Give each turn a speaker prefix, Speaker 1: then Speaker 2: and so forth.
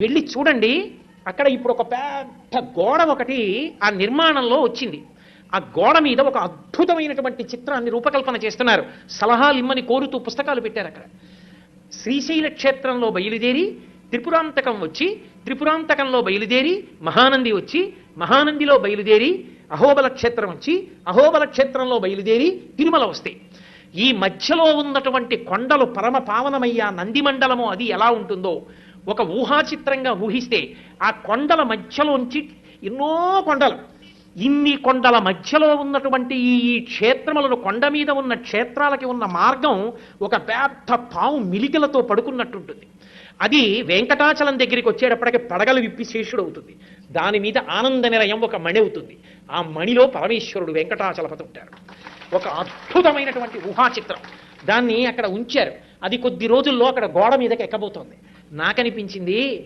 Speaker 1: వెళ్ళి చూడండి. అక్కడ ఇప్పుడు ఒక పెద్ద గోడ ఒకటి ఆ నిర్మాణంలో వచ్చింది. ఆ గోడ మీద ఒక అద్భుతమైనటువంటి చిత్రాన్ని రూపకల్పన చేస్తున్నారు. సలహాలు ఇమ్మని కోరుతూ పుస్తకాలు పెట్టారు అక్కడ. శ్రీశైల క్షేత్రంలో బయలుదేరి త్రిపురాంతకం వచ్చి, త్రిపురాంతకంలో బయలుదేరి మహానంది వచ్చి, మహానందిలో బయలుదేరి అహోబల క్షేత్రం వచ్చి, అహోబల క్షేత్రంలో బయలుదేరి తిరుమల వస్తాయి. ఈ మధ్యలో ఉన్నటువంటి కొండలు పరమ పావనమయ్యా నంది మండలము అది ఎలా ఉంటుందో ఒక ఊహాచిత్రంగా ఊహిస్తే, ఆ కొండల మధ్యలోంచి ఎన్నో కొండలు, ఇన్ని కొండల మధ్యలో ఉన్నటువంటి ఈ క్షేత్రములను, కొండ మీద ఉన్న క్షేత్రాలకి ఉన్న మార్గం ఒక పెద్ద పాము మిలికలతో పడుకున్నట్టుంటుంది. అది వెంకటాచలం దగ్గరికి వచ్చేటప్పటికి పడగలు విప్పి శేషుడు అవుతుంది. దాని మీద ఆనంద నిలయం ఒక మణి అవుతుంది. ఆ మణిలో పరమేశ్వరుడు వెంకటాచలపతి ఉంటారు. ఒక అద్భుతమైనటువంటి ఊహాచిత్రం. దాన్ని అక్కడ ఉంచారు. అది కొద్ది రోజుల్లో అక్కడ గోడ మీదకి ఎక్కబోతోంది. నాకనిపించింది